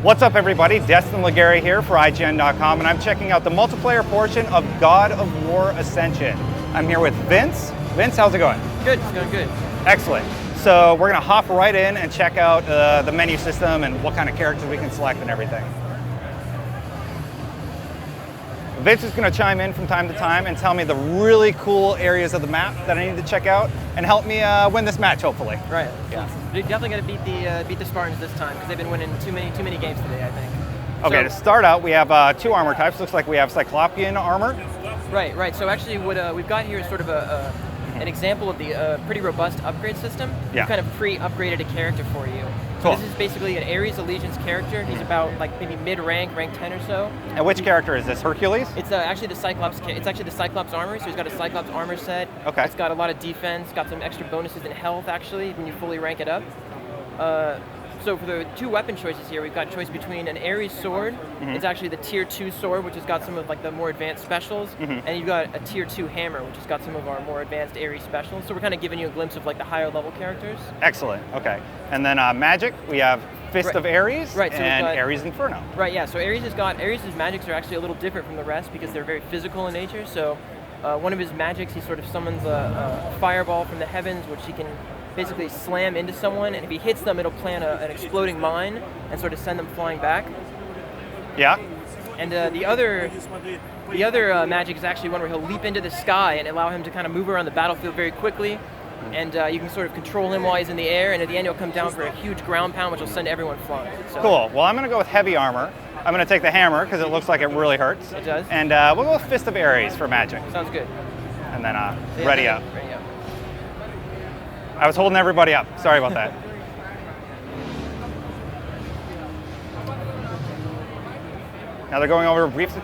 What's up, everybody? Destin Legary here for IGN.com, and I'm checking out the multiplayer portion of God of War Ascension. I'm here with Vince. Vince, how's it going? Good, it's going good. Excellent. So we're going to hop right in and check out the menu system and what kind of characters we can select and everything. Vince is going to chime in from time to time and tell me the really cool areas of the map that I need to check out and help me win this match, hopefully. Right. Yeah. You're definitely going to beat the Spartans this time because they've been winning too many games today, I think. Okay. To start out, we have two armor types. Looks like we have Cyclopean armor. Right. So actually, what we've got here is sort of an example of the pretty robust upgrade system. Yeah. We kind of pre-upgraded a character for you. Cool. So this is basically an Ares Allegiance character. He's about like maybe mid-rank, rank 10 or so. And which character is this? Hercules? It's actually the Cyclops. It's actually the Cyclops armor. So he's got a Cyclops armor set. Okay. It's got a lot of defense. Got some extra bonuses in health actually when you fully rank it up. So for the two weapon choices here, we've got a choice between an Ares sword. Mm-hmm. It's actually the tier 2 sword, which has got some of like the more advanced specials, and you've got a tier 2 hammer, which has got some of our more advanced Ares specials. So we're kind of giving you a glimpse of like the higher level characters. Excellent. Okay. And then magic, we have Fist of Ares and Ares Inferno. Right. Yeah. So Ares' magics are actually a little different from the rest because they're very physical in nature. So one of his magics, he sort of summons a fireball from the heavens, which he can basically slam into someone, and if he hits them, it'll plant an exploding mine and sort of send them flying back. Yeah. And the other magic is actually one where he'll leap into the sky and allow him to kind of move around the battlefield very quickly, and you can sort of control him while he's in the air, and at the end he'll come down for a huge ground pound, which will send everyone flying. So. Cool. Well, I'm going to go with heavy armor. I'm going to take the hammer because it looks like it really hurts. It does. And we'll go with Fist of Ares for magic. Sounds good. And then ready up. Ready up. I was holding everybody up. Sorry about that. Now they're going over a brief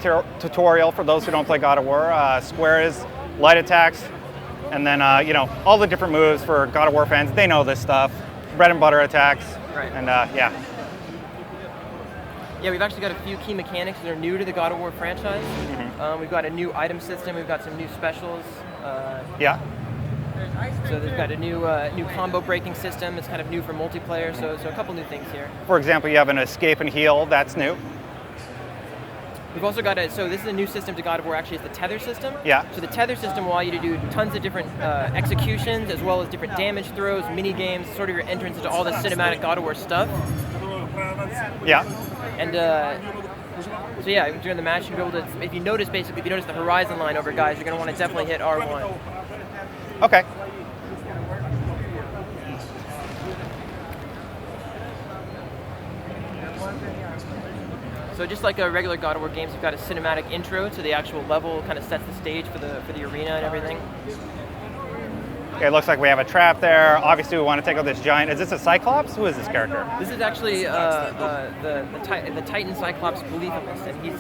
tutorial for those who don't play God of War. Squares, light attacks, and then all the different moves for God of War fans. They know this stuff. Bread and butter attacks. Right. And Yeah, we've actually got a few key mechanics that are new to the God of War franchise. Mm-hmm. We've got a new item system. We've got some new specials. Yeah. So they've got a new combo breaking system. It's kind of new for multiplayer. So a couple new things here. For example, you have an escape and heal. That's new. We've also got so this is a new system to God of War. Actually, it's the tether system. Yeah. So the tether system will allow you to do tons of different executions, as well as different damage throws, mini games, sort of your entrance into all the cinematic God of War stuff. Yeah. And so yeah, during the match, you'll be able to, if you notice the horizon line over guys, you're going to want to definitely hit R1. Okay. So just like a regular God of War games, you've got a cinematic intro to the actual level, kind of sets the stage for the arena and everything. Okay, it looks like we have a trap there. Obviously, we want to take out this giant. Is this a Cyclops? Who is this character? This is actually the Titan Cyclops Polyphemus, and he's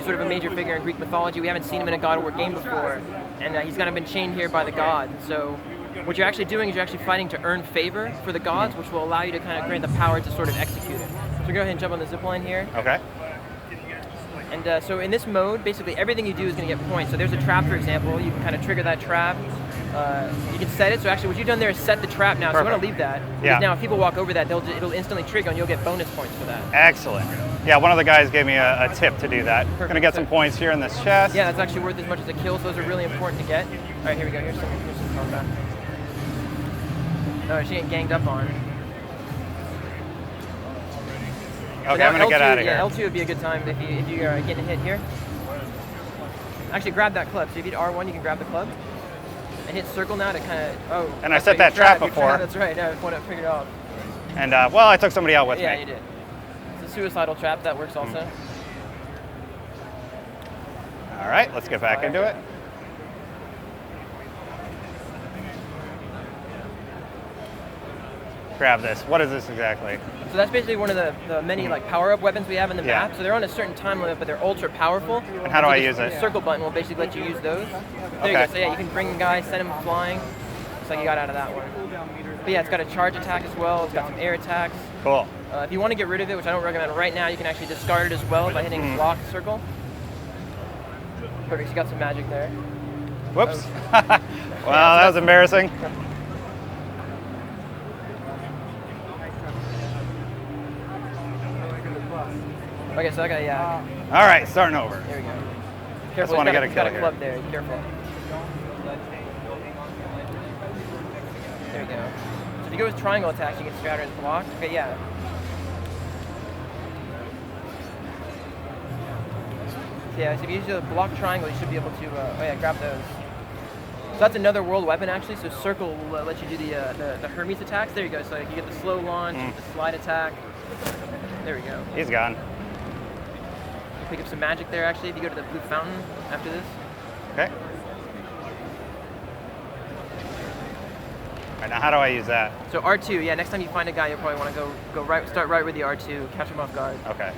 sort of a major figure in Greek mythology. We haven't seen him in a God of War game before, and he's kind of been chained here by the god. So what you're actually doing is you're actually fighting to earn favor for the gods, which will allow you to kind of grant the power to sort of execute it. So go ahead and jump on the zipline here. Okay. And so in this mode, basically everything you do is going to get points. So there's a trap, for example. You can kind of trigger that trap. You can set it. So actually what you've done there is set the trap now. Perfect. So you want to leave that. Because now if people walk over that, it'll instantly trigger and you'll get bonus points for that. Excellent. Yeah, one of the guys gave me a tip to do that. Perfect. Gonna get some points here in this chest. Yeah, that's actually worth as much as a kill. So those are really important to get. All right, here we go. Here's some combat. Oh, she's getting ganged up on. Okay, I'm gonna get out of here. Yeah, L2 would be a good time if you are getting hit here. Actually, grab that club. So if you hit R1, you can grab the club. And hit circle now to kind of, And I set that trap before. That's right, now I want to figure it out. And, well, I took somebody out with me. Yeah, you did. It's a suicidal trap, that works also. All right, let's get back into it. Grab this. What is this exactly? So that's basically one of the many like power-up weapons we have in the map. So they're on a certain time limit, but they're ultra powerful. And how do I use it? The circle button will basically let you use those. There you go. So yeah, you can bring the guy, send him flying. Looks like you got out of that one. But yeah, it's got a charge attack as well. It's got some air attacks. Cool. If you want to get rid of it, which I don't recommend right now, you can actually discard it as well by hitting block circle. Perfect. You got some magic there. Whoops. Wow, that was embarrassing. Okay, so I got, yeah. All right, starting over. There we go. Just Careful, want to get a he's got kill a here. club there. Careful. There we go. So if you go with triangle attacks, you can scatter his block. Okay, yeah. So yeah, so if you use the block triangle, you should be able to, oh yeah, grab those. So that's another world weapon actually. So circle will let you do the Hermes attacks. There you go. So you get the slow launch, the slide attack. There we go. He's gone. Pick up some magic there actually if you go to the blue fountain after this. Okay. All right, now how do I use that? So R2, yeah, next time you find a guy, you'll probably want to go right, start right with the R2, catch him off guard. Okay.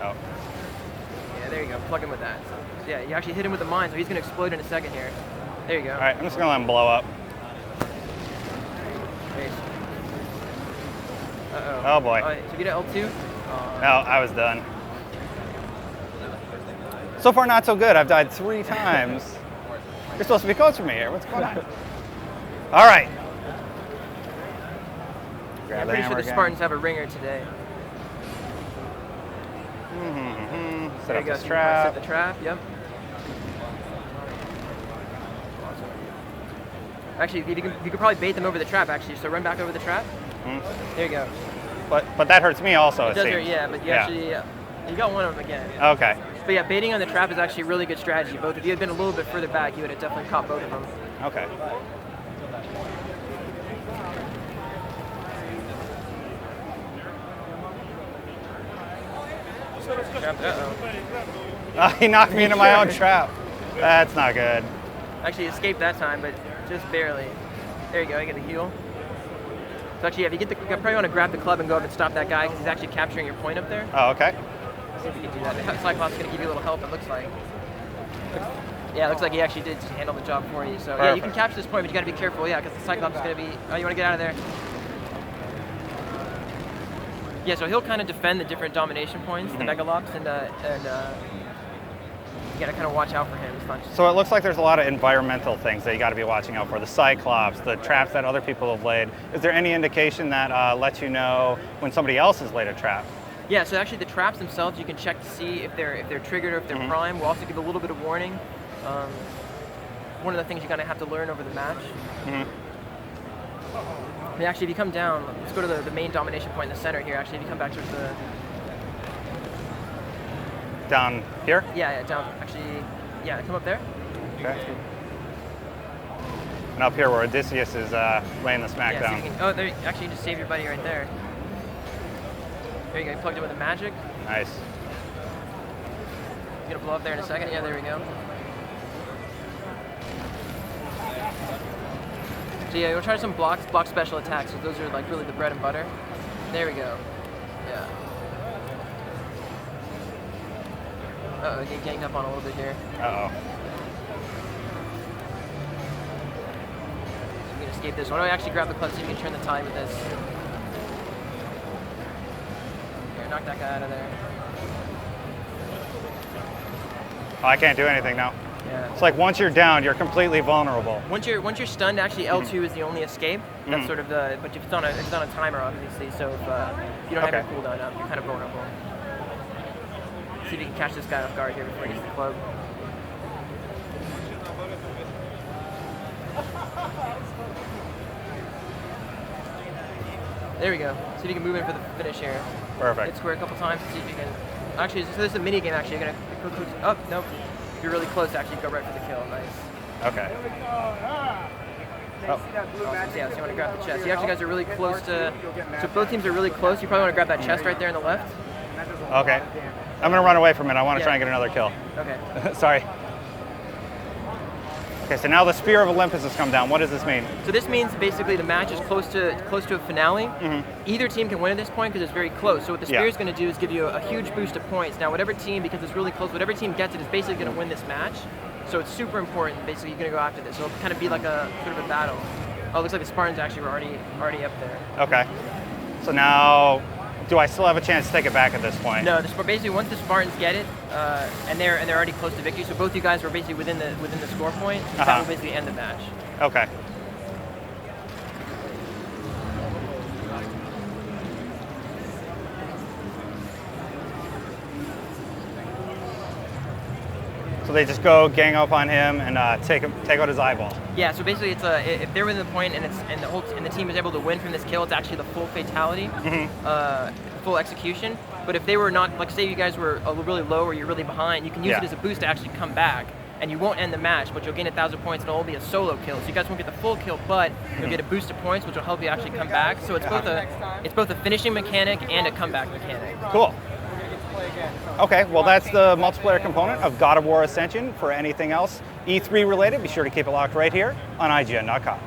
Oh. Yeah, there you go, plug him with that. So, yeah, you actually hit him with the mine, so he's going to explode in a second here. There you go. All right, I'm just going to let him blow up. Uh-oh. Oh boy. So you get an L2? No, I was done. So far, not so good. I've died 3 times. You're supposed to be coaching me here. What's going on? All right. Grab I'm the pretty hammer sure the again. Spartans have a ringer today. Set There up you go. this So you trap. set the trap, yep. Actually, you could probably bait them over the trap, actually. So run back over the trap. There you go. But that hurts me also, It does hurt, seems. yeah, but you actually, you got one of them again. Okay. But yeah, baiting on the trap is actually a really good strategy. Both, if you had been a little bit further back, you would have definitely caught both of them. Okay. Uh-oh. He knocked me into my own trap. That's not good. Actually escaped that time, but just barely. There you go, you get the heal. So actually, yeah, if you probably want to grab the club and go up and stop that guy because he's actually capturing your point up there. Oh, okay. See if you can do that. The Cyclops is going to give you a little help, it looks like. Yeah, it looks like he actually did handle the job for you. So yeah, you can capture this point, but you got to be careful, yeah, because the Cyclops is going to be... Oh, you want to get out of there? Yeah, so he'll kind of defend the different domination points, the Megalops, and you got to kind of watch out for him. It's not just... So it looks like there's a lot of environmental things that you got to be watching out for. The Cyclops, the traps that other people have laid. Is there any indication that lets you know when somebody else has laid a trap? Yeah, so actually the traps themselves, you can check to see if they're triggered or if they're prime. We'll also give a little bit of warning. One of the things you're going to have to learn over the match. And actually, if you come down, let's go to the main domination point in the center here. Actually, if you come back towards the... Down here? Yeah, down. Actually, yeah, come up there. Okay. And up here where Odysseus is laying the smack Yeah, down. see if you can, there, actually, you just save your buddy right there. There you go, you plugged in with the magic. Nice. You're going to blow up there in a second. Yeah, there we go. So yeah, we'll try some block special attacks. So those are like really the bread and butter. There we go. Yeah. Uh-oh, getting ganged up on a little bit here. Uh-oh. So we can escape this. Why don't I actually grab the club so you can turn the tide with this? Here, knock that guy out of there. Oh, I can't do anything now. Yeah. It's like once you're down, you're completely vulnerable. Once you're stunned, actually L2 is the only escape. That's sort of the, but if it's on a timer, obviously. So if you don't have your cooldown up, you're kind of vulnerable. See if you can catch this guy off guard here before he gets the club. There we go. See if you can move in for the finish here. Perfect. Hit square a couple times to see if you can. Actually, so there's a mini game. Actually, you're gonna. Oh, nope. If you're really close, actually, go right for the kill. Nice. Okay. Oh. Awesome. Yeah, so you want to grab the chest. You actually guys are really close to. So both teams are really close. You probably want to grab that chest right there on the left. Okay. I'm gonna run away from it. I want to try and get another kill. Okay. Sorry. Okay, so now the Spear of Olympus has come down. What does this mean? So this means basically the match is close to a finale. Either team can win at this point because it's very close. So what the Spear is going to do is give you a huge boost of points. Now whatever team, because it's really close, whatever team gets it is basically going to win this match. So it's super important. Basically, you're going to go after this. So it'll kind of be like a sort of a battle. Oh, it looks like the Spartans actually were already up there. Okay. So now, do I still have a chance to take it back at this point? No, basically once the Spartans get it, and they're already close to victory. So both you guys were basically within the score point. That will basically end the match. Okay. So they just go gang up on him and take out his eyeball. Yeah. So basically, it's if they're within the point and the team is able to win from this kill, it's actually the full fatality, full execution. But if they were not, like say you guys were really low or you're really behind, you can use it as a boost to actually come back. And you won't end the match, but you'll gain 1,000 points, and it'll be a solo kill. So you guys won't get the full kill, but you'll get a boost of points, which will help you actually come back. So it's both a finishing mechanic and a comeback mechanic. Cool. Okay, well that's the multiplayer component of God of War Ascension. For anything else E3 related, be sure to keep it locked right here on IGN.com.